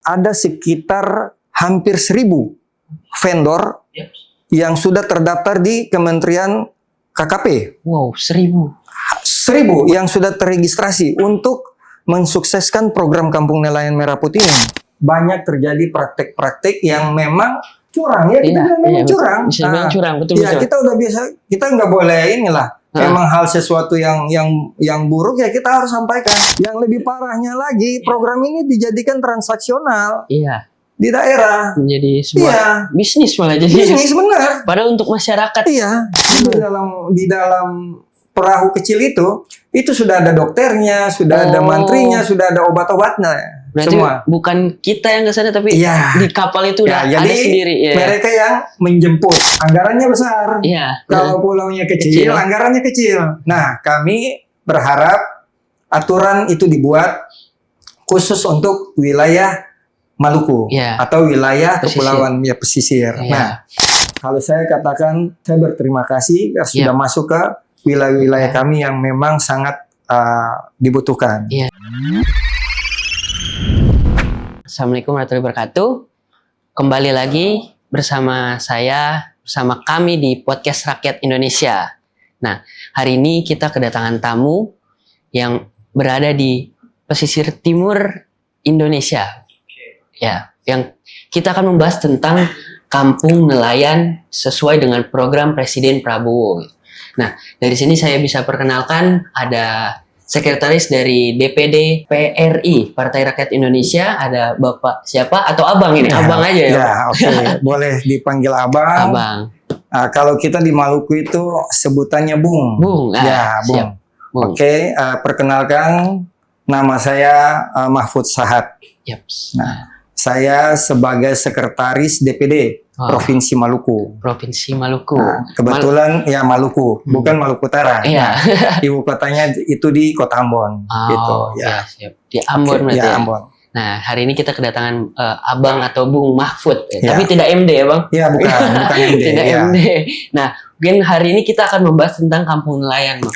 ada sekitar hampir 1.000 vendor yang sudah terdaftar di Kementerian KKP. Wow, 1.000. 1.000 yang sudah terregistrasi untuk mensukseskan program Kampung Nelayan Merah Putih ini. Banyak terjadi praktek-praktek yang memang curang ya, kita memang curang. Bisa bilang curang, betul. Kita udah biasa, kita nggak boleh inilah. Memang hal sesuatu yang buruk ya kita harus sampaikan. Yang lebih parahnya lagi, program ini dijadikan transaksional. Iya. Di daerah. Menjadi sebuah bisnis malah jadi. Bisnis benar. Padahal untuk masyarakat. Iya. Di dalam perahu kecil itu sudah ada dokternya, sudah ada mantrinya, sudah ada obat-obatnya. Berarti semua. Bukan kita yang ke sana, tapi di kapal itu udah ada sendiri. Mereka yang menjemput. Anggarannya besar. Kalau pulaunya kecil, anggarannya kecil. Nah, kami berharap aturan itu dibuat khusus untuk wilayah Maluku atau wilayah kepulauan pesisir. Nah, kalau saya katakan, saya berterima kasih sudah masuk ke wilayah-wilayah kami yang memang sangat dibutuhkan. Assalamualaikum warahmatullahi wabarakatuh. Kembali lagi bersama kami di Podcast Rakyat Indonesia. Nah, hari ini kita kedatangan tamu yang berada di pesisir timur Indonesia. Ya, yang kita akan membahas tentang kampung nelayan sesuai dengan program Presiden Prabowo. Nah, dari sini saya bisa perkenalkan ada Sekretaris dari DPD PRI Partai Rakyat Indonesia, ada Bapak siapa atau Abang ini? Abang aja ya? Ya, oke. Boleh dipanggil Abang. Kalau kita di Maluku itu sebutannya Bung. Bung. Bung. Oke, perkenalkan nama saya Mahfud Sahat. Nah, saya sebagai Sekretaris DPD Provinsi Maluku. Provinsi Maluku. Nah, kebetulan Maluku, bukan Maluku Utara. Iya. Nah, ibu kotanya itu di Kota Ambon. Gitu. Siap. Di Ambon berarti. Ambon. Nah, hari ini kita kedatangan Abang atau Bung Mahfud. Tapi tidak MD ya, Bang? Iya, bukan MD. Tidak MD. Nah, mungkin hari ini kita akan membahas tentang kampung nelayan, Bang.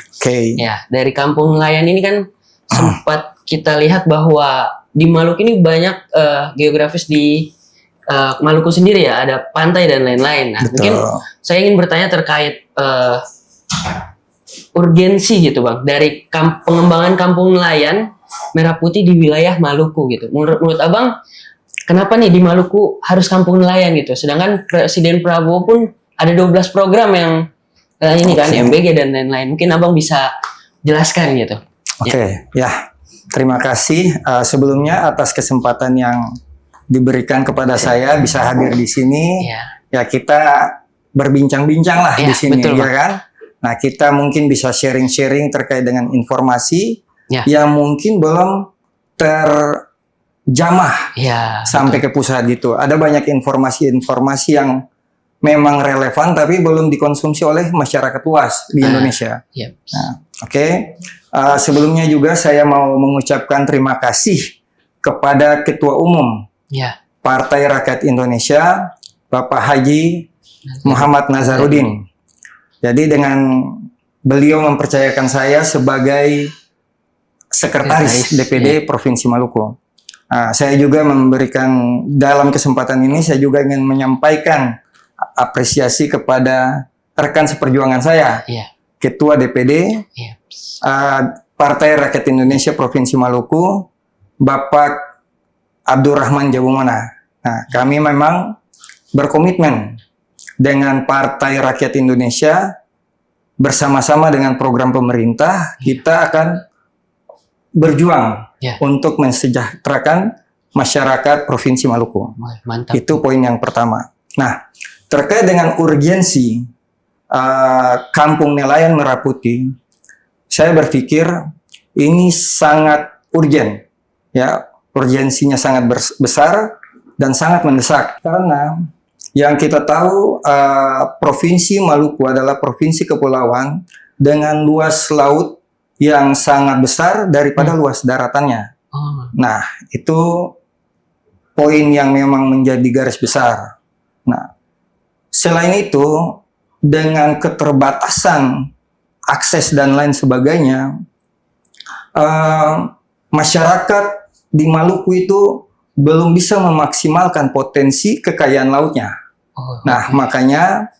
Ya, dari kampung nelayan ini kan sempat kita lihat bahwa di Maluku ini banyak geografis di Maluku sendiri ya, ada pantai dan lain-lain. Nah, mungkin saya ingin bertanya terkait urgensi gitu, Bang, dari pengembangan kampung nelayan Merah Putih di wilayah Maluku gitu. Menurut Abang, kenapa nih di Maluku harus kampung nelayan gitu? Sedangkan Presiden Prabowo pun ada 12 program yang ini kan MBG dan lain-lain. Mungkin Abang bisa jelaskan gitu. Terima kasih sebelumnya atas kesempatan yang diberikan kepada saya bisa hadir di sini. Ya, kita berbincang-bincang lah di sini, ya kan? Nah, kita mungkin bisa sharing-sharing terkait dengan informasi yang mungkin belum terjamah sampai ke pusat gitu. Ada banyak informasi-informasi yang memang relevan tapi belum dikonsumsi oleh masyarakat luas di Indonesia. Nah, sebelumnya juga saya mau mengucapkan terima kasih kepada Ketua Umum Partai Rakyat Indonesia, Bapak Haji Muhammad Nazarudin. Jadi dengan beliau mempercayakan saya sebagai Sekretaris DPD Provinsi Maluku. Saya juga memberikan, dalam kesempatan ini saya juga ingin menyampaikan apresiasi kepada rekan seperjuangan saya, Ketua DPD Partai Rakyat Indonesia Provinsi Maluku, Bapak Abdurrahman Jabumana. Nah, kami memang berkomitmen dengan Partai Rakyat Indonesia bersama-sama dengan program pemerintah, kita akan berjuang untuk mensejahterakan masyarakat Provinsi Maluku. Mantap. Itu poin yang pertama. Nah, terkait dengan urgensi Kampung Nelayan Merah Putih, saya berpikir ini sangat urgen, urgensinya sangat besar dan sangat mendesak karena yang kita tahu Provinsi Maluku adalah provinsi kepulauan dengan luas laut yang sangat besar daripada luas daratannya. Nah, itu poin yang memang menjadi garis besar. Nah, selain itu dengan keterbatasan akses dan lain sebagainya, masyarakat di Maluku itu belum bisa memaksimalkan potensi kekayaan lautnya. Oh, Nah, makanya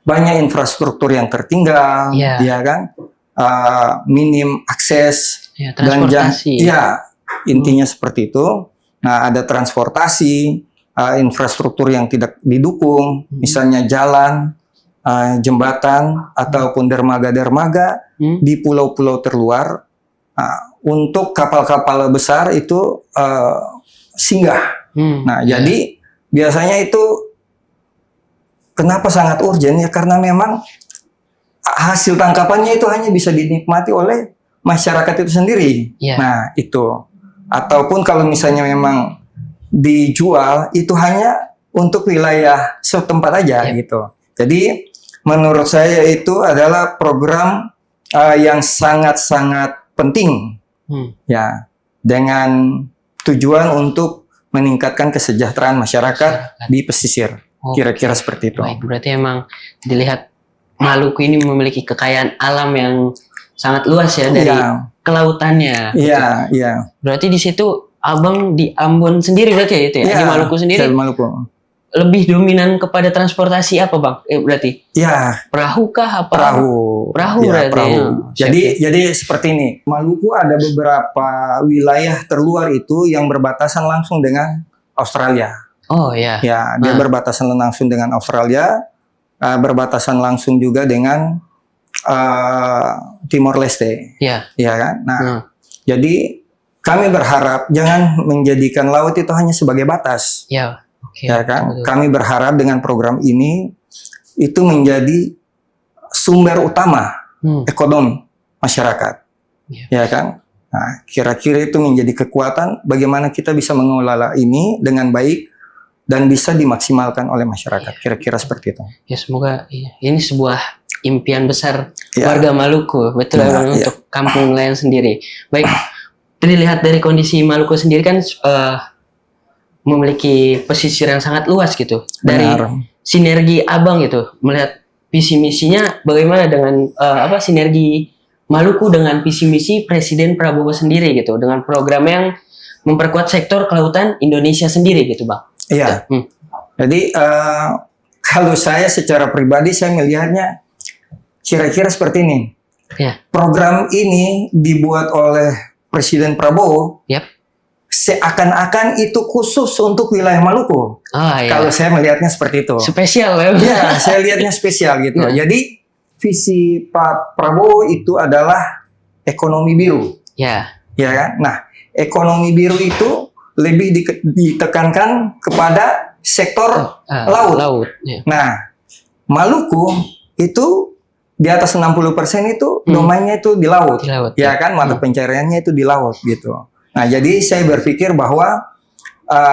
banyak infrastruktur yang tertinggal, Iya. ya kan? Minim akses ya, dan transportasi. ya intinya seperti itu. Nah, ada transportasi, infrastruktur yang tidak didukung, misalnya jalan, jembatan ataupun dermaga-dermaga Hmm. di pulau-pulau terluar. Untuk kapal-kapal besar itu singgah. Nah, Ya. jadi biasanya itu kenapa sangat urgent ya, karena memang hasil tangkapannya itu hanya bisa dinikmati oleh masyarakat itu sendiri. Ya. Nah, itu. Ataupun kalau misalnya memang dijual itu hanya untuk wilayah setempat aja Ya. gitu. Jadi menurut saya itu adalah program yang sangat-sangat penting ya, dengan tujuan untuk meningkatkan kesejahteraan masyarakat di pesisir. Oke. Kira-kira seperti itu. Baik, berarti emang dilihat Maluku ini memiliki kekayaan alam yang sangat luas ya dari Iya, kelautannya. iya, iya. Berarti di situ Abang di Ambon sendiri berarti ya itu ya? Iya, Di Maluku sendiri di Maluku. lebih dominan kepada transportasi apa Bang? Berarti Ya, perahu kah apa? perahu. Perahu Ya, berarti, perahu. ya. Jadi seperti ini. Maluku ada beberapa wilayah terluar itu yang berbatasan langsung dengan Australia. Oh ya. Ya, dia berbatasan langsung dengan Australia, berbatasan langsung juga dengan Timor Leste. Ya. Ya kan? Nah, jadi kami berharap jangan menjadikan laut itu hanya sebagai batas. Ya. Oke. Ya kan? Betul. Kami berharap dengan program ini itu menjadi sumber utama ekonomi masyarakat. Ya kan? Nah, kira-kira itu menjadi kekuatan bagaimana kita bisa mengelola ini dengan baik dan bisa dimaksimalkan oleh masyarakat. Kira-kira seperti itu. Ya semoga ini sebuah impian besar Ya. warga Maluku, betul Nah, Bang, iya. untuk kampung nelayan sendiri. Baik, dilihat dari kondisi Maluku sendiri kan memiliki pesisir yang sangat luas gitu. Dari Benar. sinergi Abang gitu, melihat visi misinya bagaimana dengan sinergi Maluku dengan visi misi Presiden Prabowo sendiri gitu, dengan program yang memperkuat sektor kelautan Indonesia sendiri gitu Bang. Iya. Jadi kalau saya secara pribadi saya melihatnya kira-kira seperti ini. Ya. Program ini dibuat oleh Presiden Prabowo. Yap. Seakan-akan itu khusus untuk wilayah Maluku. Ah, ya. Kalau saya melihatnya seperti itu. Spesial ya. Ya, saya lihatnya spesial gitu. Ya. Jadi visi Pak Prabowo itu adalah ekonomi biru. Ya. Ya kan? Nah, ekonomi biru itu lebih ditekankan kepada sektor laut. Ya. Nah, Maluku itu di atas 60% itu domainnya itu di laut. Di laut, Ya kan, mata pencariannya itu di laut gitu. Nah, jadi saya berpikir bahwa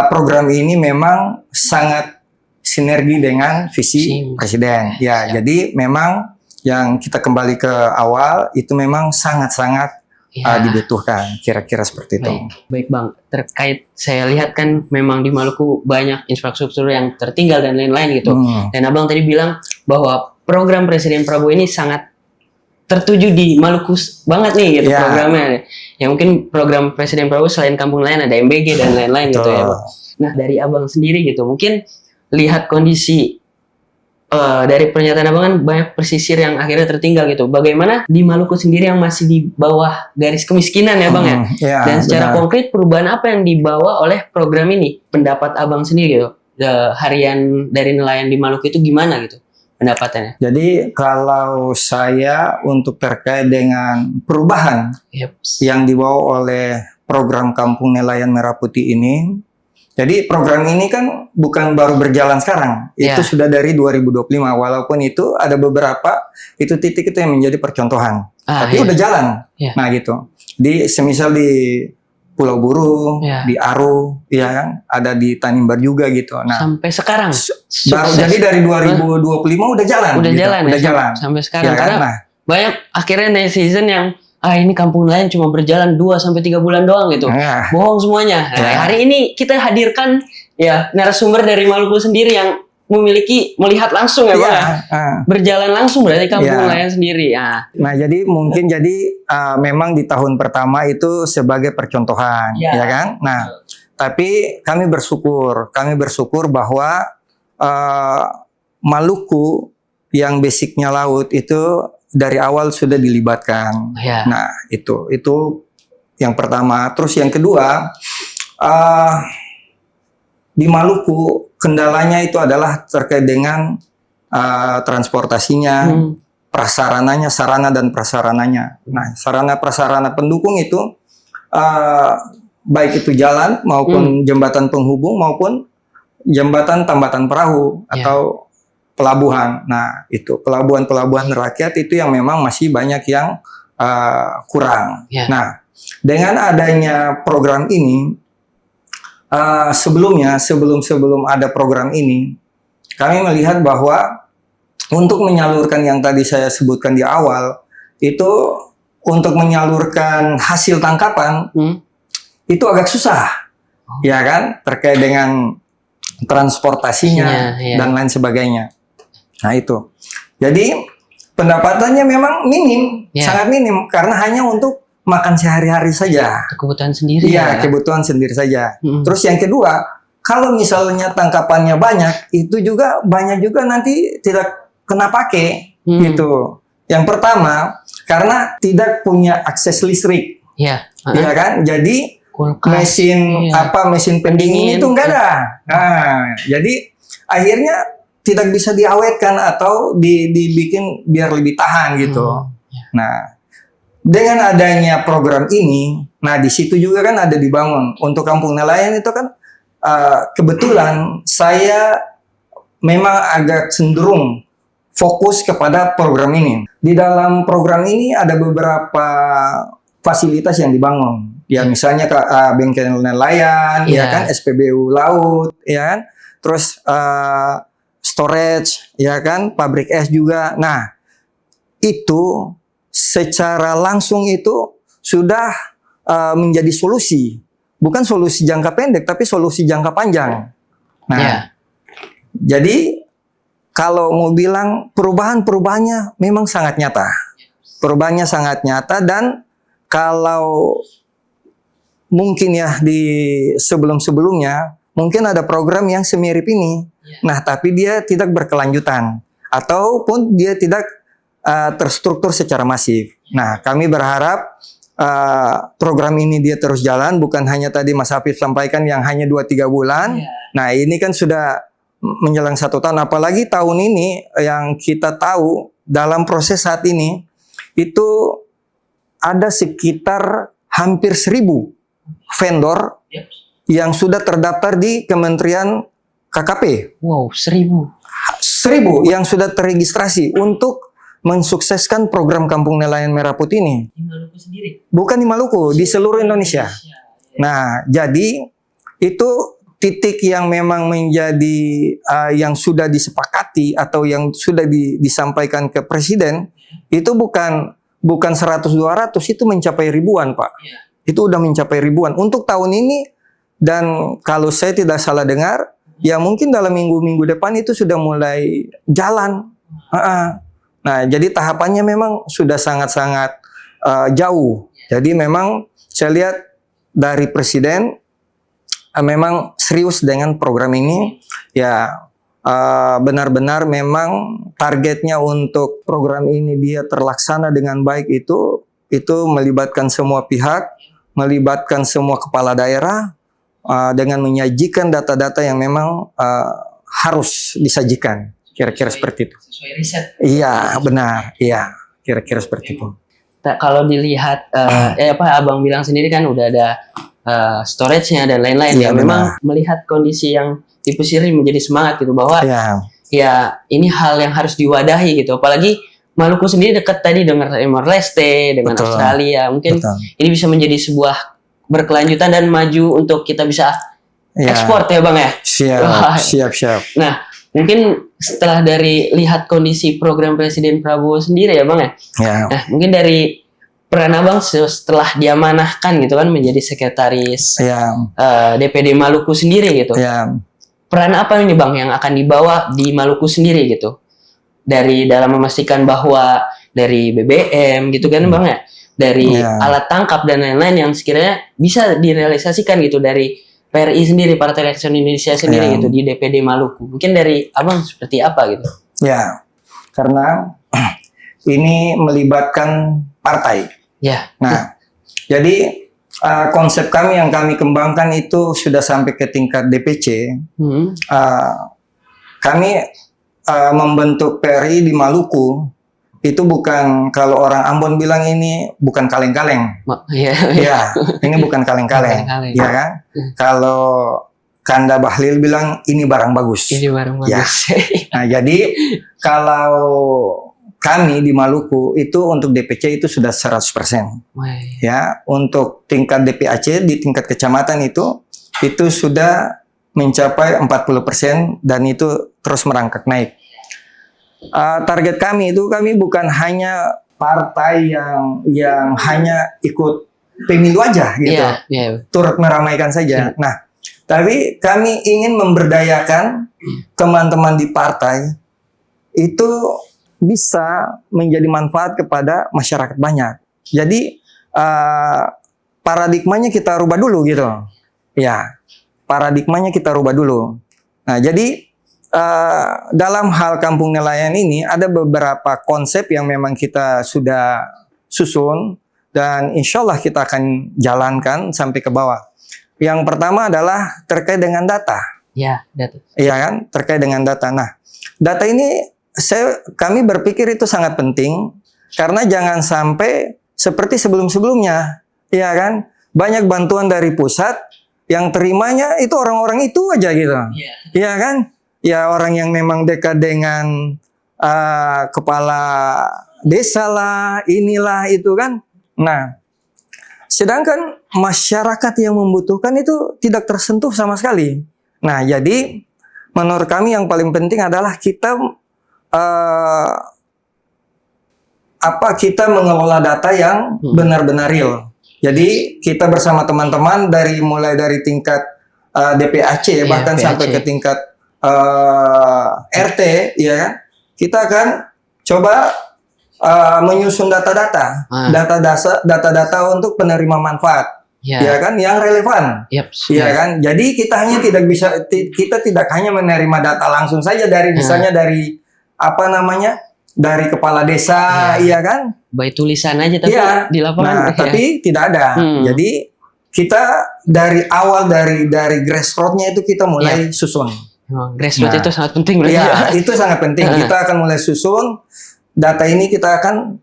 program ini memang sangat sinergi dengan visi Presiden. Ya, jadi memang yang kita kembali ke awal itu memang sangat-sangat dibutuhkan, kira-kira seperti itu. Baik Bang, terkait saya lihat kan memang di Maluku banyak infrastruktur yang tertinggal dan lain-lain gitu. Dan Abang tadi bilang bahwa program Presiden Prabowo ini sangat tertuju di Maluku banget nih gitu programnya. Ya mungkin program Presiden Prabowo selain kampung nelayan ada MBG dan lain-lain gitu ya Bang. Nah dari Abang sendiri gitu, mungkin lihat kondisi dari pernyataan Abang kan banyak pesisir yang akhirnya tertinggal gitu. Bagaimana di Maluku sendiri yang masih di bawah garis kemiskinan ya Bang ya? Dan secara konkret perubahan apa yang dibawa oleh program ini? Pendapat Abang sendiri gitu. Harian dari nelayan di Maluku itu gimana gitu pendapatannya? Jadi kalau saya untuk terkait dengan perubahan yang dibawa oleh program Kampung Nelayan Merah Putih ini, jadi program ini kan bukan baru berjalan sekarang, itu sudah dari 2025, walaupun itu ada beberapa itu titik itu yang menjadi percontohan, tapi udah jalan. Nah gitu, semisal di Pulau Buru, di Aru, ya kan, ada di Tanimbar juga gitu. Nah sampai sekarang baru jadi dari 2025 udah jalan, udah gitu. jalan, udah jalan sampai sekarang. Ya kan? Karena banyak akhirnya netizen yang ini kampung nelayan cuma berjalan 2-3 bulan doang gitu. Bohong semuanya. Nah, hari ini kita hadirkan ya narasumber dari Maluku sendiri yang melihat langsung ya Bang. Berjalan langsung berarti kampung nelayan sendiri. Nah, jadi mungkin memang di tahun pertama itu sebagai percontohan, ya kan? Nah, Tapi kami bersyukur bahwa Maluku yang basicnya laut itu dari awal sudah dilibatkan. Ya. Nah, itu yang pertama. Terus yang kedua, di Maluku kendalanya itu adalah terkait dengan transportasinya, prasarananya, sarana dan prasarananya. Nah, sarana prasarana pendukung itu baik itu jalan maupun jembatan penghubung maupun jembatan tambatan perahu atau pelabuhan. Nah, itu pelabuhan-pelabuhan rakyat itu yang memang masih banyak yang kurang. Nah, dengan adanya program ini, sebelum ada program ini, kami melihat bahwa untuk menyalurkan yang tadi saya sebutkan di awal, itu untuk menyalurkan hasil tangkapan itu agak susah, ya kan, terkait dengan transportasinya dan lain sebagainya. Nah itu, jadi pendapatannya memang minim, sangat minim karena hanya untuk makan sehari-hari saja. Kebutuhan sendiri. Iya, kebutuhan sendiri saja. Terus yang kedua, kalau misalnya tangkapannya banyak, itu juga banyak juga nanti tidak kena pakai, gitu. Yang pertama, karena tidak punya akses listrik. Iya kan? Jadi kulkas, mesin pendingin itu enggak ada. Nah, jadi akhirnya tidak bisa diawetkan atau dibikin biar lebih tahan gitu. Nah, dengan adanya program ini, nah di situ juga kan ada dibangun untuk kampung nelayan itu kan kebetulan saya memang agak cenderung fokus kepada program ini. Di dalam program ini ada beberapa fasilitas yang dibangun. Ya misalnya bengkel nelayan, ya kan, SPBU laut, ya kan, terus storage, ya kan, pabrik es juga. Nah, itu secara langsung itu sudah menjadi solusi, bukan solusi jangka pendek, tapi solusi jangka panjang. Nah, jadi kalau mau bilang perubahannya memang sangat nyata, perubahannya sangat nyata dan kalau mungkin ya di sebelum-sebelumnya mungkin ada program yang semirip ini. Nah, tapi dia tidak berkelanjutan ataupun dia tidak terstruktur secara masif. Nah, kami berharap program ini dia terus jalan, bukan hanya tadi Mas Hafif sampaikan yang hanya 2-3 bulan. Nah, ini kan sudah menjelang 1 tahun, apalagi tahun ini yang kita tahu dalam proses saat ini itu ada sekitar hampir 1.000 vendor yang sudah terdaftar di Kementerian KKP. Wow, 1.000 yang sudah terregistrasi untuk mensukseskan program Kampung Nelayan Merah Putih ini. Di Maluku sendiri? Bukan di Maluku, di seluruh Indonesia. Nah, jadi itu titik yang memang menjadi yang sudah disepakati atau yang sudah disampaikan ke Presiden, itu bukan 100-200, itu mencapai ribuan, Pak. Itu udah mencapai ribuan. Untuk tahun ini, dan kalau saya tidak salah dengar, ya mungkin dalam minggu-minggu depan itu sudah mulai jalan. Nah, jadi tahapannya memang sudah sangat-sangat jauh. Jadi memang saya lihat dari Presiden memang serius dengan program ini. Ya benar-benar memang targetnya untuk program ini dia terlaksana dengan baik itu melibatkan semua pihak, melibatkan semua kepala daerah dengan menyajikan data-data yang memang harus disajikan. Kira-kira seperti itu. Sesuai riset. Iya, benar. Iya, kira-kira seperti itu. Kalau dilihat Abang bilang sendiri kan udah ada storage-nya dan lain-lain, ya memang melihat kondisi yang di pesisir menjadi semangat gitu bahwa ya ini hal yang harus diwadahi gitu. Apalagi Maluku sendiri dekat tadi dengan Timor Leste, dengan Australia. Mungkin ini bisa menjadi sebuah berkelanjutan dan maju untuk kita bisa ekspor ya Bang ya. Siap. Nah, mungkin setelah dari lihat kondisi program Presiden Prabowo sendiri ya Bang ya. Nah, mungkin dari peran Abang setelah diamanahkan gitu kan menjadi sekretaris DPD Maluku sendiri gitu. Peran apa ini Bang yang akan dibawa di Maluku sendiri gitu? Dari dalam memastikan bahwa dari BBM gitu kan Bang ya, dari alat tangkap dan lain-lain yang sekiranya bisa direalisasikan gitu dari PRI sendiri, Partai Rakyat Indonesia sendiri Ya. gitu di DPD Maluku. Mungkin dari Abang seperti apa gitu? Ya, karena ini melibatkan partai. Ya. Nah, jadi konsep kami yang kami kembangkan itu sudah sampai ke tingkat DPC. Hmm. Kami membentuk PRI di Maluku itu bukan, kalau orang Ambon bilang ini bukan kaleng-kaleng. Iya. Ya, ini bukan kaleng-kaleng. Kaleng-kaleng. Ya kan? Kalau Kanda Bahlil bilang ini barang bagus. Ini barang Ya. bagus. Nah, jadi kalau kami di Maluku itu untuk DPC itu sudah 100%. Wah. Ya, untuk tingkat DPAC di tingkat kecamatan itu sudah mencapai 40% dan itu terus merangkak naik. Target kami itu, kami bukan hanya partai yang hanya ikut pemilu aja gitu, Iya. turut meramaikan saja. Nah, tapi kami ingin memberdayakan teman-teman di partai itu bisa menjadi manfaat kepada masyarakat banyak. Jadi paradigmanya kita rubah dulu gitu. Ya, paradigmanya kita rubah dulu. Nah, jadi dalam hal kampung nelayan ini ada beberapa konsep yang memang kita sudah susun dan insya Allah kita akan jalankan sampai ke bawah. Yang pertama adalah terkait dengan data. Ya, data. Iya kan, terkait dengan data. Nah, data ini kami berpikir itu sangat penting karena jangan sampai seperti sebelum-sebelumnya, iya kan? Banyak bantuan dari pusat yang terimanya itu orang-orang itu aja gitu. Iya kan? Ya, orang yang memang dekat dengan kepala desa lah, inilah itu kan. Nah, sedangkan masyarakat yang membutuhkan itu tidak tersentuh sama sekali. Nah, jadi menurut kami yang paling penting adalah kita kita mengelola data yang benar-benar real. Jadi kita bersama teman-teman mulai dari tingkat DPAC bahkan PAC. sampai ke tingkat RT, ya kan? Kita akan coba menyusun data-data, data-data untuk penerima manfaat, ya kan, yang relevan, ya kan. Jadi kita tidak hanya menerima data langsung saja dari misalnya dari dari kepala desa, ya kan. Baik tulisan aja tapi di lapangan. Nah, tapi tidak ada. Jadi kita dari awal dari grassroots-nya itu kita mulai susun. Grassroots itu sangat penting berarti. Iya, itu sangat penting. Kita akan mulai susun data ini, kita akan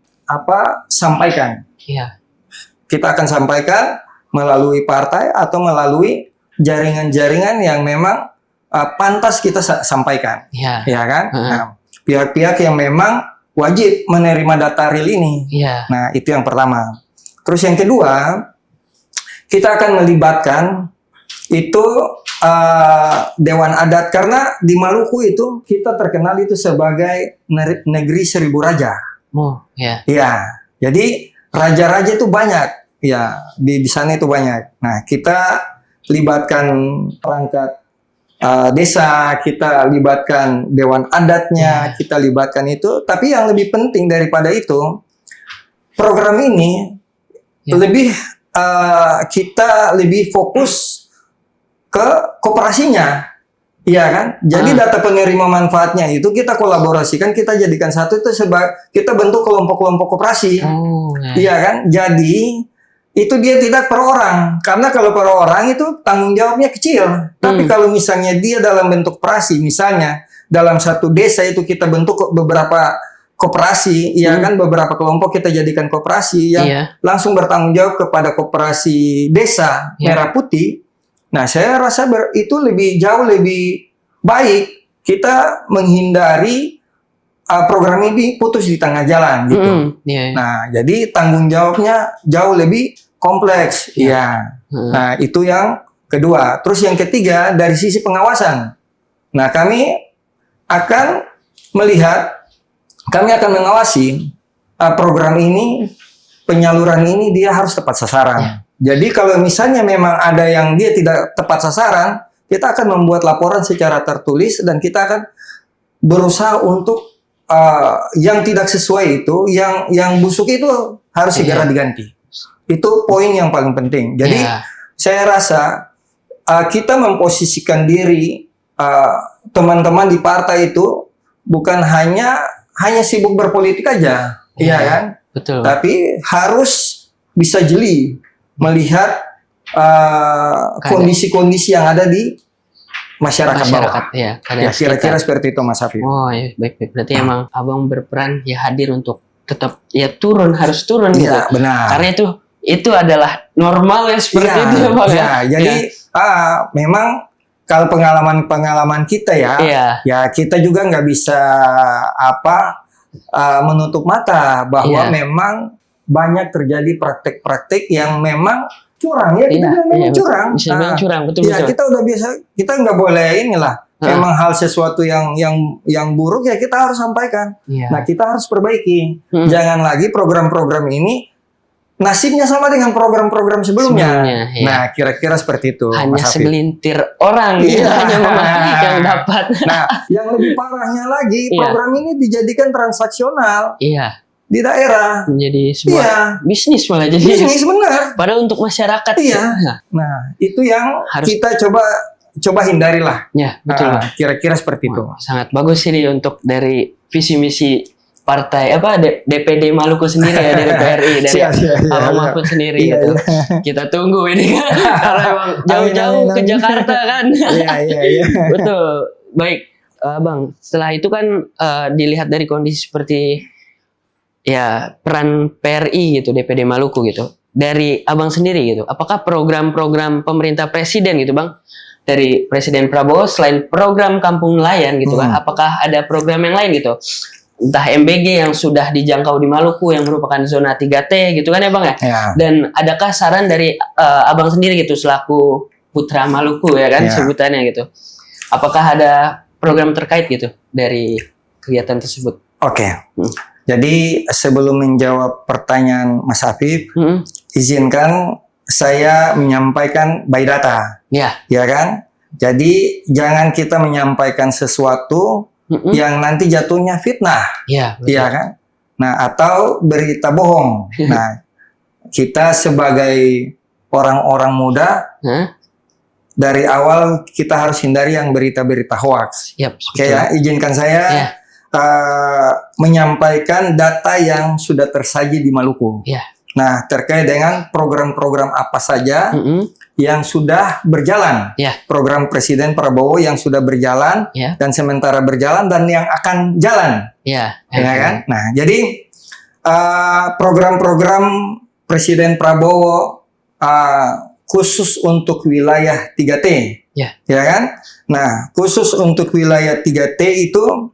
sampaikan. Iya. Kita akan sampaikan melalui partai atau melalui jaringan-jaringan yang memang pantas kita sampaikan. Iya. Ya kan? Nah, pihak-pihak yang memang wajib menerima data real ini. Iya. Nah, itu yang pertama. Terus yang kedua, kita akan melibatkan itu Dewan Adat, karena di Maluku itu kita terkenal itu sebagai negeri seribu raja. Oh, ya. Iya. Jadi raja-raja itu banyak. Ya, di sana itu banyak. Nah, kita libatkan perangkat desa, kita libatkan Dewan Adatnya, kita libatkan itu. Tapi yang lebih penting daripada itu, program ini kita lebih fokus ke koperasinya, iya kan? Jadi data penerima manfaatnya itu kita kolaborasikan, kita jadikan satu, itu kita bentuk kelompok-kelompok koperasi, iya kan? Jadi itu dia tidak per orang, karena kalau per orang itu tanggung jawabnya kecil. Tapi kalau misalnya dia dalam bentuk koperasi, misalnya dalam satu desa itu kita bentuk beberapa koperasi, ya kan, beberapa kelompok kita jadikan koperasi yang langsung bertanggung jawab kepada koperasi desa Merah Putih. Nah, saya rasa itu jauh lebih baik, kita menghindari program ini putus di tengah jalan gitu. Nah, jadi tanggung jawabnya jauh lebih kompleks. Nah, itu yang kedua. Terus yang ketiga, dari sisi pengawasan. Nah, kami akan mengawasi program ini, penyaluran ini dia harus tepat sasaran. Jadi kalau misalnya memang ada yang dia tidak tepat sasaran, kita akan membuat laporan secara tertulis dan kita akan berusaha untuk yang tidak sesuai itu, yang busuk itu harus segera diganti. Itu poin yang paling penting. Jadi saya rasa kita memposisikan diri teman-teman di partai itu bukan hanya sibuk berpolitik aja, iya kan? Betul. Tapi harus bisa jeli melihat kondisi-kondisi yang ada di masyarakat bawah. Ya, Ya, kira-kira seperti itu Mas Hafid. Oh ya, baik. Berarti emang abang berperan ya hadir untuk tetap ya harus turun gitu. Iya, benar. Karena itu adalah normal ya seperti itu ya bang. Iya, jadi memang kalau pengalaman kita ya kita juga nggak bisa menutup mata bahwa memang banyak terjadi praktek-praktek yang memang curang ya, kita bilang memang curang. Bisa bilang curang, betul. Ya, kita udah biasa, kita nggak boleh inilah. Memang hal sesuatu yang buruk ya kita harus sampaikan. Nah, kita harus perbaiki. Jangan lagi program-program ini nasibnya sama dengan program-program sebelumnya. Nah, kira-kira seperti itu. Hanya Mas Hafid. segelintir orang yang dapat. Nah, yang lebih parahnya lagi, program ini dijadikan transaksional. Iya. Di daerah. Menjadi sebuah bisnis malah jadi. Bisnis benar. Padahal untuk masyarakat. Iya. Nah, itu yang kita coba hindarilah. Ya, betul. Kira-kira seperti itu. Sangat bagus ini untuk dari visi misi partai DPD Maluku sendiri ya, dari PRI, dari Abang Mahfud sendiri gitu. Kita tunggu ini kan. Karena emang jauh-jauh ke Jakarta kan. Iya. Betul. Baik, Bang. Setelah itu kan dilihat dari kondisi seperti ya peran PRI gitu, DPD Maluku gitu. Dari Abang sendiri gitu. Apakah program-program pemerintah presiden gitu, Bang? Dari Presiden Prabowo selain program Kampung Nelayan gitu kan, apakah ada program yang lain gitu? Entah MBG yang sudah dijangkau di Maluku yang merupakan zona 3T gitu kan ya Bang ya? Dan adakah saran dari Abang sendiri gitu selaku putra Maluku ya kan sebutannya gitu? Apakah ada program terkait gitu dari kegiatan tersebut? Oke. Jadi sebelum menjawab pertanyaan Mas Hafid, izinkan saya menyampaikan by data. Ya kan? Jadi jangan kita menyampaikan sesuatu yang nanti jatuhnya fitnah, ya kan? Nah, atau berita bohong. Nah, kita sebagai orang-orang muda dari awal kita harus hindari yang berita-berita hoax. Oke ya, izinkan saya menyampaikan data yang sudah tersaji di Maluku. Nah, terkait dengan program-program apa saja yang sudah berjalan, program Presiden Prabowo yang sudah berjalan dan sementara berjalan dan yang akan jalan, ya kan? Nah, jadi program-program Presiden Prabowo khusus untuk wilayah 3T, ya kan? Nah, khusus untuk wilayah 3T itu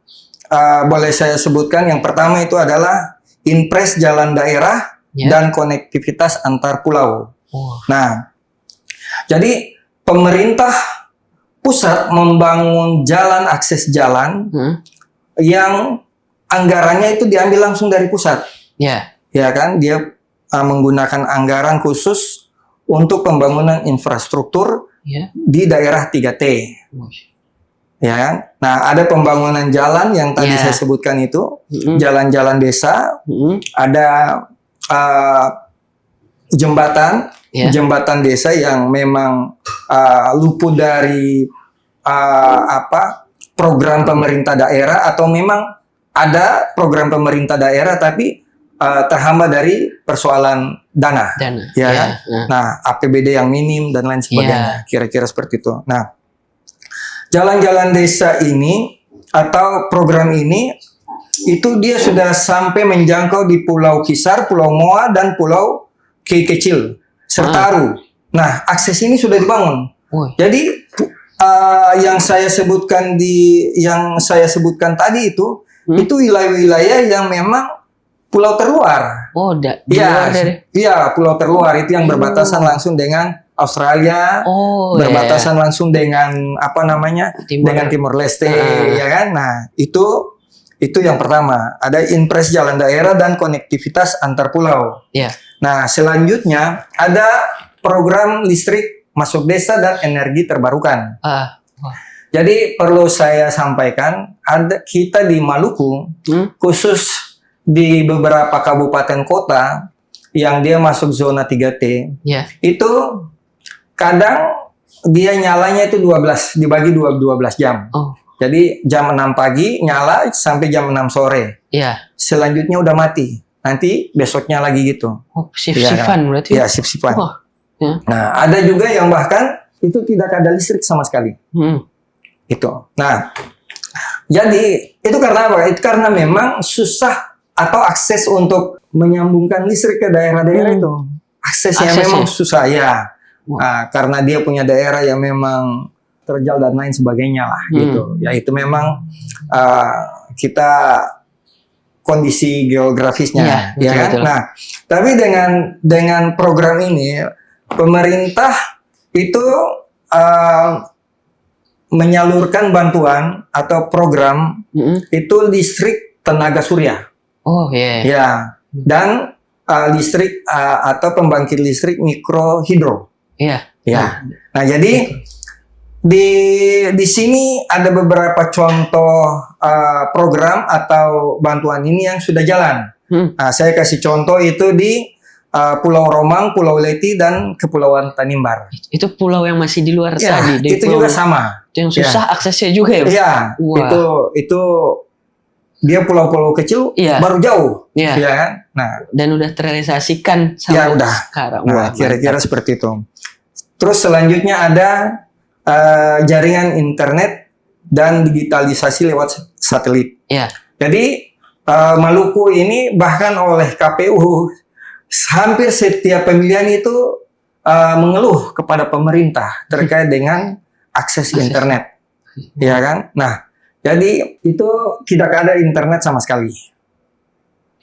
boleh saya sebutkan yang pertama itu adalah Inpres Jalan Daerah dan konektivitas antar pulau. Nah, jadi pemerintah pusat membangun jalan, akses jalan yang anggarannya itu diambil langsung dari pusat. Ya kan, dia menggunakan anggaran khusus untuk pembangunan infrastruktur di daerah 3T. Ya kan? Nah, ada pembangunan jalan yang tadi saya sebutkan itu, jalan-jalan desa, ada jembatan desa yang memang luput dari program pemerintah daerah atau memang ada program pemerintah daerah tapi terhambat dari persoalan dana. Ya kan? Nah, APBD yang minim dan lain sebagainya, kira-kira seperti itu. Nah, jalan-jalan desa ini atau program ini itu dia sudah sampai menjangkau di Pulau Kisar, Pulau Moa, dan Pulau Kecil, Sertaru. Nah, akses ini sudah dibangun. Jadi yang saya sebutkan tadi itu wilayah-wilayah yang memang pulau terluar. Iya, pulau terluar itu yang berbatasan langsung dengan Australia, berbatasan langsung dengan dengan Timor Leste, ya kan? Nah, itu yang pertama, ada Inpres Jalan Daerah dan konektivitas antar pulau. Nah, selanjutnya ada program listrik masuk desa dan energi terbarukan. Jadi perlu saya sampaikan, kita di Maluku, khusus di beberapa kabupaten kota yang dia masuk zona 3T, itu kadang dia nyalanya itu 12 dibagi 12 jam. Oh, Jadi jam 6 pagi nyala sampai jam 6 sore. iya. Selanjutnya udah mati. Nanti besoknya lagi gitu. Oh, shift-shiftan berarti. Iya, sip-sipan. Wah. Ya. Nah, ada juga yang bahkan itu tidak ada listrik sama sekali. Itu. Nah, jadi itu karena apa? Itu karena memang susah atau akses untuk menyambungkan listrik ke daerah-daerah itu. Aksesnya memang susah ya. Nah, karena dia punya daerah yang memang terjal dan lain sebagainya lah gitu. Ya itu memang kita kondisi geografisnya, ya kan? Betul. Nah, tapi dengan program ini pemerintah itu menyalurkan bantuan atau program itu listrik tenaga surya. Oh iya. Ya, dan listrik atau pembangkit listrik mikrohidro. Iya. Ya. Nah, jadi di sini ada beberapa contoh program atau bantuan ini yang sudah jalan. Nah, saya kasih contoh itu di Pulau Romang, Pulau Leti, dan Kepulauan Tanimbar. Itu pulau yang masih di luar Ya, tadi. itu juga sama. Itu yang susah aksesnya juga ya. Iya, Wah. itu dia pulau-pulau kecil baru jauh, Iya. ya kan? Nah, Dan udah terrealisasikan sama ya udah. sekarang. Nah, kira-kira seperti itu. Terus selanjutnya ada jaringan internet dan digitalisasi lewat satelit. Iya. Jadi Maluku ini bahkan oleh KPU hampir setiap pemilihan itu mengeluh kepada pemerintah terkait dengan akses internet, ya kan? Nah, jadi itu tidak ada internet sama sekali.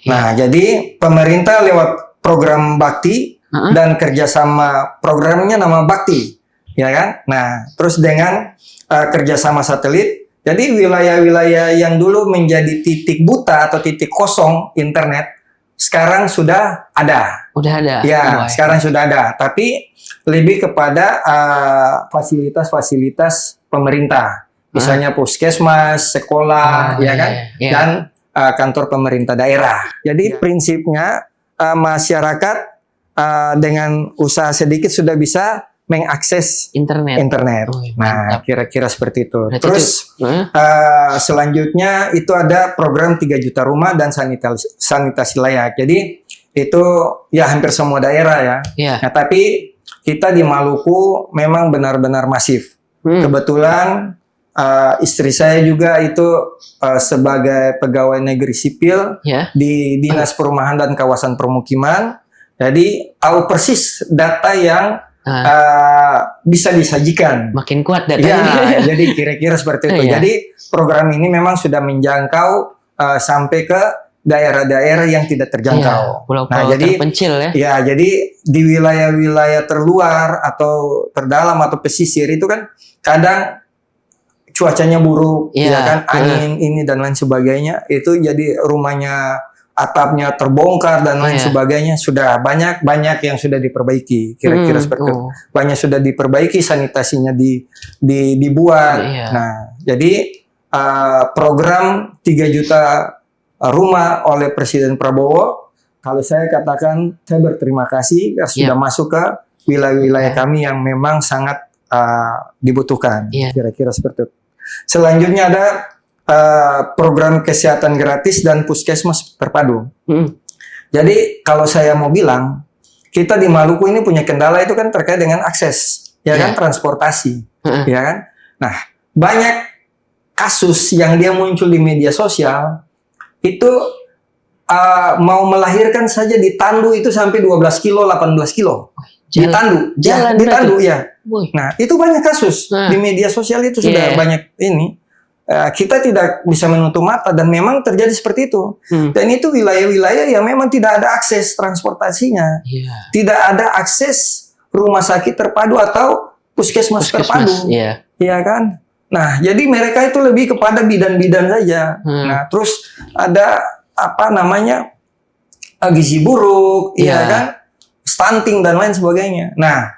Nah, jadi pemerintah lewat program Bakti dan kerjasama programnya nama Bakti, ya kan? Nah, terus dengan kerjasama satelit, jadi wilayah-wilayah yang dulu menjadi titik buta atau titik kosong internet, sekarang sudah ada. Udah ada. Ya, sekarang sudah ada. Tapi lebih kepada fasilitas-fasilitas pemerintah, misalnya puskesmas, sekolah, ya kan, dan kantor pemerintah daerah. Jadi prinsipnya masyarakat dengan usaha sedikit sudah bisa mengakses internet. Nah, kira-kira seperti itu. Berarti terus selanjutnya itu ada program 3 juta rumah dan sanitasi layak. Jadi itu ya hampir semua daerah ya. Nah, tapi kita di Maluku memang benar-benar masif. Kebetulan istri saya juga itu sebagai pegawai negeri sipil di Dinas Perumahan dan Kawasan Permukiman. Jadi tahu persis data yang bisa disajikan. Makin kuat datanya. Ya, jadi kira-kira seperti itu. Jadi program ini memang sudah menjangkau sampai ke daerah-daerah yang tidak terjangkau. Pulau-pulau jadi terpencil ya. Ya, jadi di wilayah-wilayah terluar atau terdalam atau pesisir itu kan kadang cuacanya buruk, ya kan, angin ini dan lain sebagainya. Itu jadi rumahnya atapnya terbongkar dan lain sebagainya. Sudah banyak yang sudah diperbaiki, kira-kira seperti itu. Banyak sudah diperbaiki, sanitasinya dibuat. Nah, jadi program 3 juta rumah oleh Presiden Prabowo, kalau saya katakan saya berterima kasih sudah masuk ke wilayah-wilayah kami yang memang sangat dibutuhkan, kira-kira seperti itu. Selanjutnya ada program kesehatan gratis dan puskesmas terpadu. Jadi kalau saya mau bilang, kita di Maluku ini punya kendala itu kan terkait dengan akses, ya kan, transportasi, ya kan. Nah, banyak kasus yang dia muncul di media sosial itu mau melahirkan saja ditandu itu sampai 12 kilo, 18 kilo. Ditandu ya. Nah, itu banyak kasus di media sosial itu sudah banyak ini. Kita tidak bisa menutup mata dan memang terjadi seperti itu. Dan itu wilayah-wilayah yang memang tidak ada akses transportasinya. Tidak ada akses rumah sakit terpadu atau puskesmas terpadu. Iya kan? Nah, jadi mereka itu lebih kepada bidan-bidan saja. Nah, terus ada apa namanya? Gizi buruk, ya kan? Stunting dan lain sebagainya. Nah,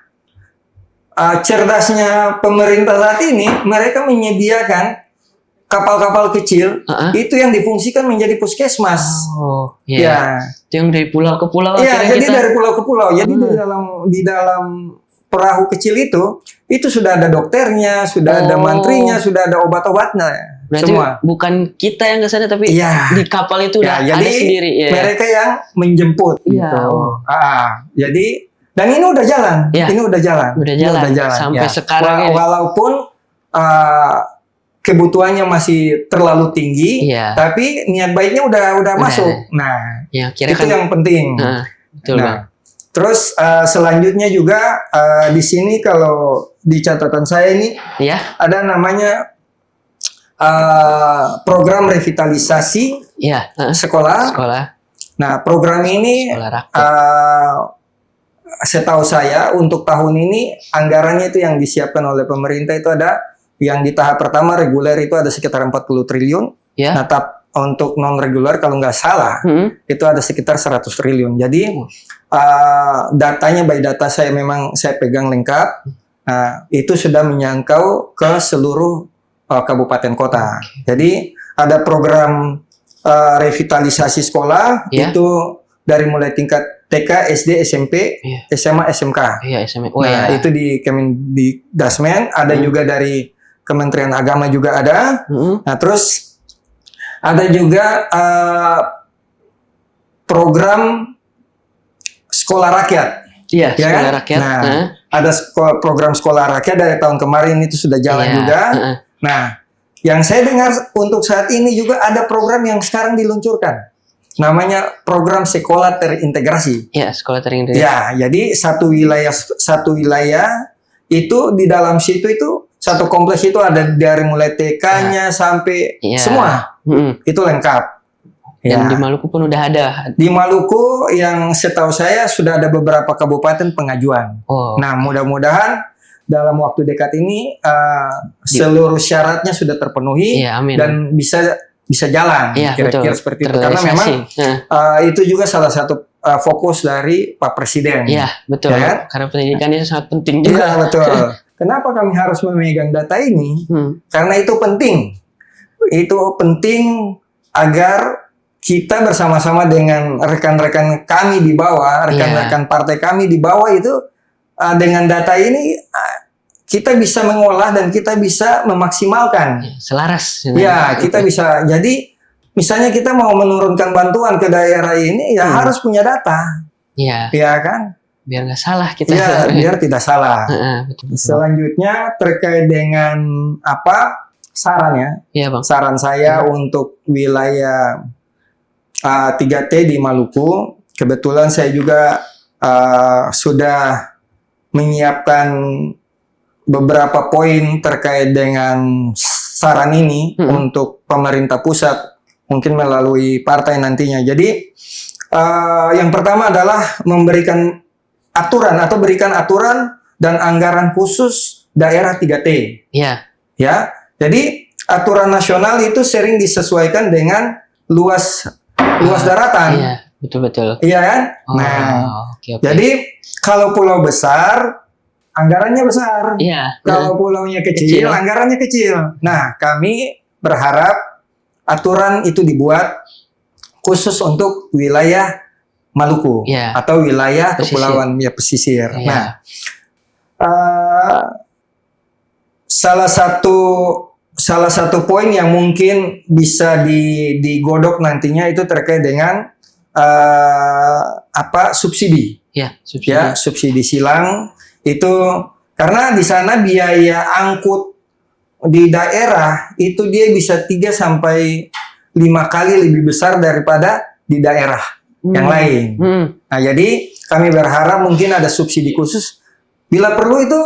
cerdasnya pemerintah saat ini, mereka menyediakan kapal-kapal kecil itu yang difungsikan menjadi puskesmas. Itu yang dari pulau ke pulau. Iya, jadi dari pulau ke pulau. Jadi di dalam perahu kecil itu sudah ada dokternya, sudah ada Oh. mantrinya, sudah ada obat-obatnya, Berarti semua. bukan kita yang ke sana, tapi Iya. di kapal itu udah Ya, ada jadi sendiri. Ya. mereka yang menjemput Iya. gitu. Jadi dan ini udah jalan, Iya. ini udah jalan, Udah Ini jalan. ya. Sampai sekarang ini. Walaupun kebutuhannya masih terlalu tinggi, Iya. tapi niat baiknya udah masuk. Nah, Ya, kira itu kan. yang penting. Betul, Bang. Nah, terus selanjutnya juga di sini kalau di catatan saya ini Iya. ada namanya program revitalisasi Iya. sekolah. Sekolah Nah, program ini rakyat. setahu saya untuk tahun ini anggarannya itu yang disiapkan oleh pemerintah itu ada yang di tahap pertama reguler itu ada sekitar 40 triliun. Ya. Nah, untuk non reguler kalau nggak salah itu ada sekitar 100 triliun. Jadi datanya by data saya memang saya pegang lengkap. Nah, itu sudah menyangkau ke seluruh kabupaten kota. Jadi ada program revitalisasi sekolah Ya. itu dari mulai tingkat TK, SD, SMP, Iya. SMA, SMK. Iya, SMA. Oh Nah, ya. itu di Kemendikbudrismen, ada juga dari Kementerian Agama juga ada. Nah, terus ada juga program sekolah rakyat. Iya, Ya sekolah kan? rakyat. Nah, ada program sekolah rakyat dari tahun kemarin itu sudah jalan Iya. juga. Nah, yang saya dengar untuk saat ini juga ada program yang sekarang diluncurkan. Namanya program sekolah terintegrasi. Iya, sekolah terintegrasi. Ya, jadi satu wilayah itu di dalam situ itu satu kompleks itu ada dari mulai TK-nya sampai Iya. semua itu lengkap. Dan Ya. di Maluku pun udah ada. Di Maluku yang setahu saya sudah ada beberapa kabupaten pengajuan. Oh. Nah, mudah-mudahan dalam waktu dekat ini seluruh syaratnya sudah terpenuhi Iya, amin. dan bisa jalan Iya, kira-kira betul. seperti itu. Karena memang itu juga salah satu fokus dari Pak Presiden. Iya, betul. Ya kan? Karena pendidikan itu sangat penting Iya, juga. betul. Kenapa kami harus memegang data ini? Karena itu penting. Itu penting agar kita bersama-sama dengan rekan-rekan kami di bawah, rekan-rekan partai kami di bawah itu dengan data ini kita bisa mengolah dan kita bisa memaksimalkan. Selaras. Ya, kita bisa. Jadi misalnya kita mau menurunkan bantuan ke daerah ini ya harus punya data. Iya. Ya kan? Biar nggak salah kita. Ya, biar tidak salah. Betul. Selanjutnya terkait dengan saran ya. Iya, Bang. Saran saya untuk wilayah 3T di Maluku, kebetulan saya juga sudah menyiapkan beberapa poin terkait dengan saran ini untuk pemerintah pusat, mungkin melalui partai nantinya. Jadi yang pertama adalah memberikan aturan atau berikan aturan dan anggaran khusus daerah 3T. Iya. Ya, jadi aturan nasional itu sering disesuaikan dengan luas daratan. Iya, betul-betul. Iya kan? Oke. Jadi kalau pulau besar anggarannya besar. Iya. Kalau pulaunya kecil, anggarannya kecil. Nah, kami berharap aturan itu dibuat khusus untuk wilayah Maluku atau wilayah kepulauan pesisir. Iya. Nah, salah satu poin yang mungkin bisa digodok nantinya itu terkait dengan subsidi. Ya, subsidi. Ya, subsidi silang itu karena di sana biaya angkut di daerah itu dia bisa 3 sampai 5 kali lebih besar daripada di daerah yang lain. Nah, jadi kami berharap mungkin ada subsidi khusus. Bila perlu itu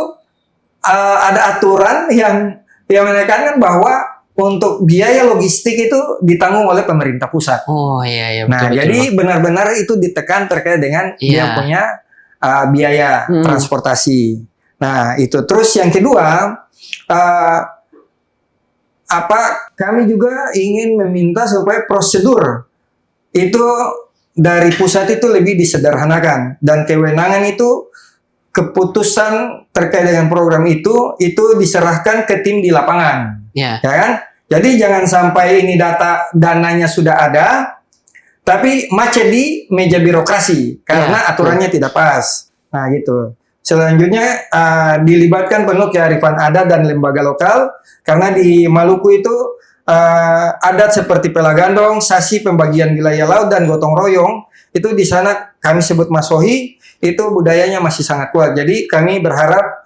ada aturan yang menekankan bahwa untuk biaya logistik itu ditanggung oleh pemerintah pusat. Oh iya, Nah, betul, jadi benar-benar itu ditekan terkait dengan dia punya biaya transportasi. Nah, itu terus yang kedua, kami juga ingin meminta supaya prosedur itu dari pusat itu lebih disederhanakan dan kewenangan itu keputusan terkait dengan program itu diserahkan ke tim di lapangan. Ya kan? Jadi jangan sampai ini dananya sudah ada tapi macet di meja birokrasi karena aturannya tidak pas. Nah, gitu. Selanjutnya dilibatkan penuh kearifan adat dan lembaga lokal, karena di Maluku itu adat seperti pelagandong, sasi, pembagian wilayah laut dan gotong royong itu di sana kami sebut masohi, itu budayanya masih sangat kuat. Jadi kami berharap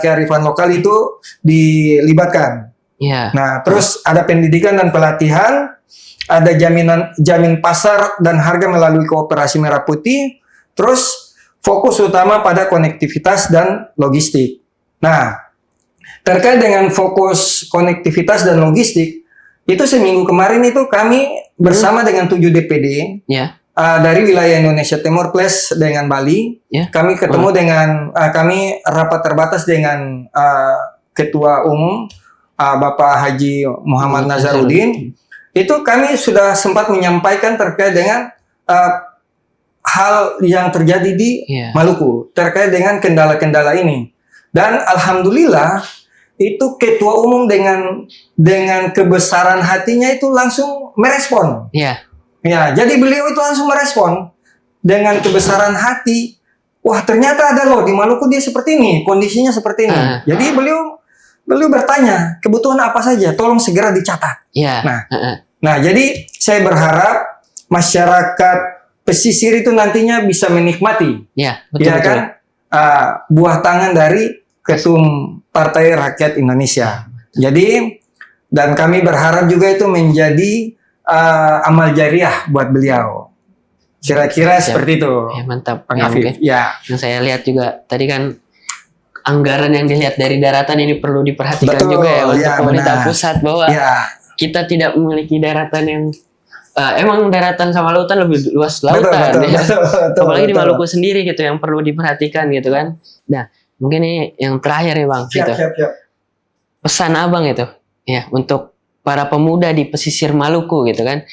kearifan lokal itu dilibatkan. Ya. Nah, terus ada pendidikan dan pelatihan, ada jamin pasar dan harga melalui Koperasi Merah Putih, terus fokus utama pada konektivitas dan logistik. Nah, terkait dengan fokus konektivitas dan logistik, itu seminggu kemarin itu kami bersama dengan 7 DPD Ya. dari wilayah Indonesia Timur plus dengan Bali, Ya. kami ketemu dengan kami rapat terbatas dengan Ketua Umum Bapak Haji Muhammad Nazarudin. Itu kami sudah sempat menyampaikan terkait dengan hal yang terjadi di Maluku terkait dengan kendala-kendala ini, dan alhamdulillah itu Ketua Umum dengan kebesaran hatinya itu langsung merespon. Ya, jadi beliau itu langsung merespon dengan kebesaran hati. Wah, ternyata ada loh di Maluku dia seperti ini, kondisinya seperti ini. Jadi beliau bertanya kebutuhan apa saja, tolong segera dicatat. Nah, jadi saya berharap masyarakat pesisir itu nantinya bisa menikmati, betul. Kan, buah tangan dari Ketum Partai Rakyat Indonesia. Jadi, dan kami berharap juga itu menjadi amal jariah buat beliau. Kira-kira seperti itu. Mantap. Bang Afif. Yang saya lihat juga tadi kan anggaran yang dilihat dari daratan ini perlu diperhatikan. Betul, juga ya untuk pemerintah pusat bahwa kita tidak memiliki daratan yang emang daratan sama lautan lebih luas lautan. Betul, apalagi di Maluku sendiri gitu yang perlu diperhatikan gitu kan. Nah, mungkin ini yang terakhir nih Bang. Siap. Pesan Abang itu ya untuk para pemuda di pesisir Maluku gitu kan,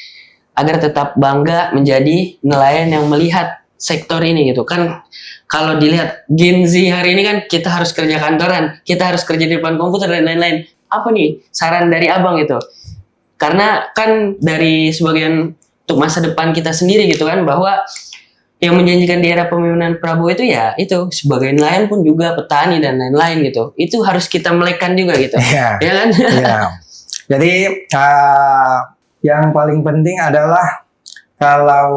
agar tetap bangga menjadi nelayan yang melihat sektor ini gitu kan. Kalau dilihat Gen Z hari ini kan kita harus kerja kantoran, kita harus kerja di depan komputer dan lain-lain. Apa nih saran dari Abang itu? Karena kan dari sebagian untuk masa depan kita sendiri gitu kan, bahwa yang menjanjikan di era pemimpinan Prabowo itu ya itu sebagai nelayan pun juga petani dan lain-lain gitu. Itu harus kita melekkan juga gitu. Ya kan? Jadi yang paling penting adalah kalau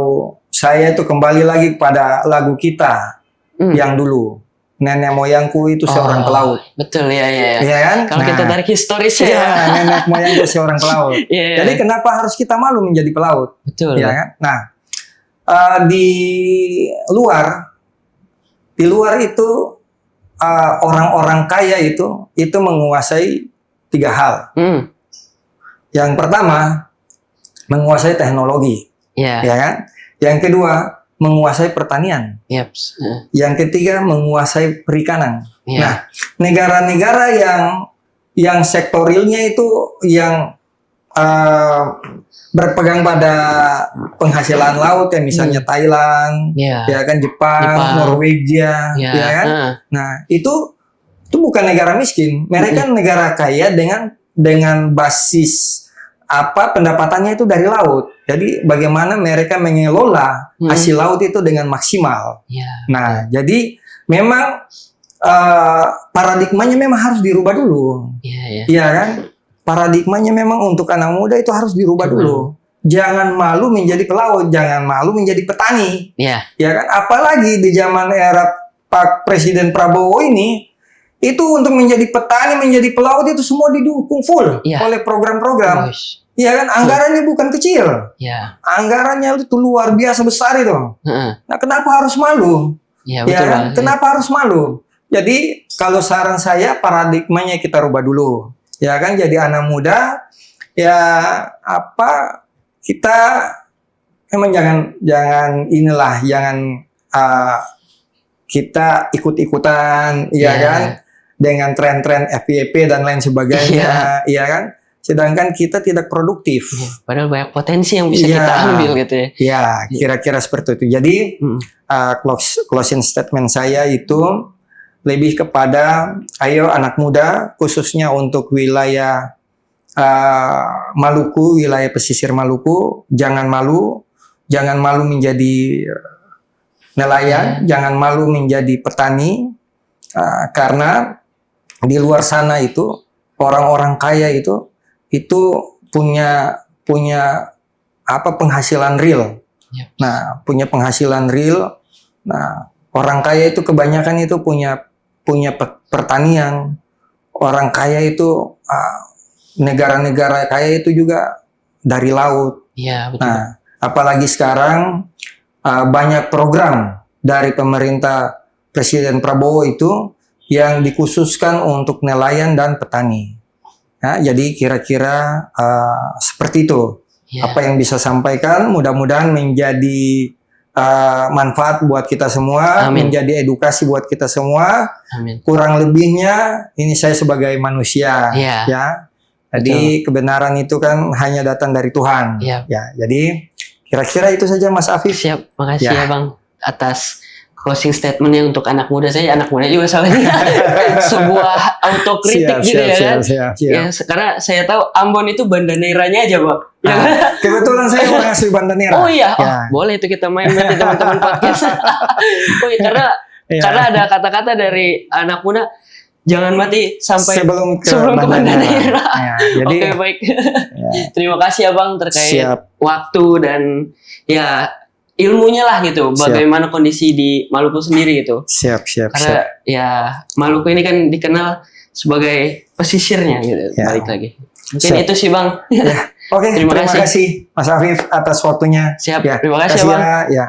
saya itu kembali lagi pada lagu kita yang dulu. Nenek moyangku itu seorang pelaut. Betul ya. Iya kan? Kalau kita tarik historisnya nenek moyangku seorang pelaut. Jadi kenapa harus kita malu menjadi pelaut? Betul. Iya kan? Nah, di luar itu orang-orang kaya itu menguasai 3 hal. Yang pertama, menguasai teknologi. Ya kan? Yang kedua, menguasai pertanian. Yang ketiga, menguasai perikanan. Nah, negara-negara yang sektorilnya itu yang berpegang pada penghasilan laut ya, misalnya Thailand, ya kan, Jepang, Norwegia, ya kan. Nah, itu bukan negara miskin. Mereka negara kaya dengan basis pendapatannya itu dari laut. Jadi bagaimana mereka mengelola hasil laut itu dengan maksimal. Nah, jadi memang paradigmanya memang harus dirubah dulu. Iya kan? Paradigmanya memang untuk anak muda itu harus dirubah dulu. Jangan malu menjadi pelaut, jangan malu menjadi petani. Ya kan? Apalagi di zaman era Pak Presiden Prabowo ini, itu untuk menjadi petani, menjadi pelaut itu semua didukung full oleh program-program. Iya kan, anggarannya bukan kecil. Anggarannya itu luar biasa besar itu. Nah, kenapa harus malu? Betul kan? Kenapa harus malu? Jadi kalau saran saya, paradigmanya kita rubah dulu. Ya kan, jadi anak muda kita memang jangan kita ikut-ikutan, kan, dengan tren-tren FYP dan lain sebagainya, kan. Sedangkan kita tidak produktif. Padahal banyak potensi yang bisa kita ambil gitu ya. Ya, kira-kira seperti itu. Jadi closing statement saya itu lebih kepada, ayo anak muda, khususnya untuk wilayah Maluku, wilayah pesisir Maluku, jangan malu menjadi nelayan, jangan malu menjadi petani, Karena di luar sana itu orang-orang kaya itu punya penghasilan real. Yep. Nah, punya penghasilan real. Nah, orang kaya itu kebanyakan itu punya pertanian. Orang kaya itu negara-negara kaya itu juga dari laut. Iya, betul. Nah, apalagi sekarang banyak program dari pemerintah Presiden Prabowo itu yang dikhususkan untuk nelayan dan petani. Nah, jadi kira-kira seperti itu. Iya. Apa yang bisa sampaikan, mudah-mudahan menjadi manfaat buat kita semua, Amin. menjadi edukasi buat kita semua. Amin. Kurang lebihnya ini saya sebagai manusia, Iya. ya. Jadi kebenaran itu kan hanya datang dari Tuhan. Iya. Ya, jadi kira-kira itu saja Mas Afif. Siap, makasih Ya. ya Bang atas closing statementnya untuk anak muda. Saya anak muda juga soalnya. Sebuah autokritik gitu ya kan. Siap. Ya, karena saya tahu Ambon itu bandaneranya aja Bang. Ya kan? Kebetulan saya orang asli Banda Neira. Oh iya, Ya. boleh itu kita main nanti teman-teman podcast. Oh iya, karena ada kata-kata dari anak muda, jangan mati sampai sebelum ke Banda Banda Neira. Neira. Ya, jadi Oke, baik. ya, Terima kasih ya Bang terkait siap. waktu dan ya ilmunya lah gitu. Siap. Bagaimana kondisi di Maluku sendiri gitu. Siap. Karena ya Maluku ini kan dikenal sebagai pesisirnya gitu. Ya. Balik lagi. Mungkin Siap. itu sih Bang. Ya. Oke, Terima terima kasih. kasih Mas Afif atas waktunya. Siap. Ya, Terima kasih ya Bang. ya.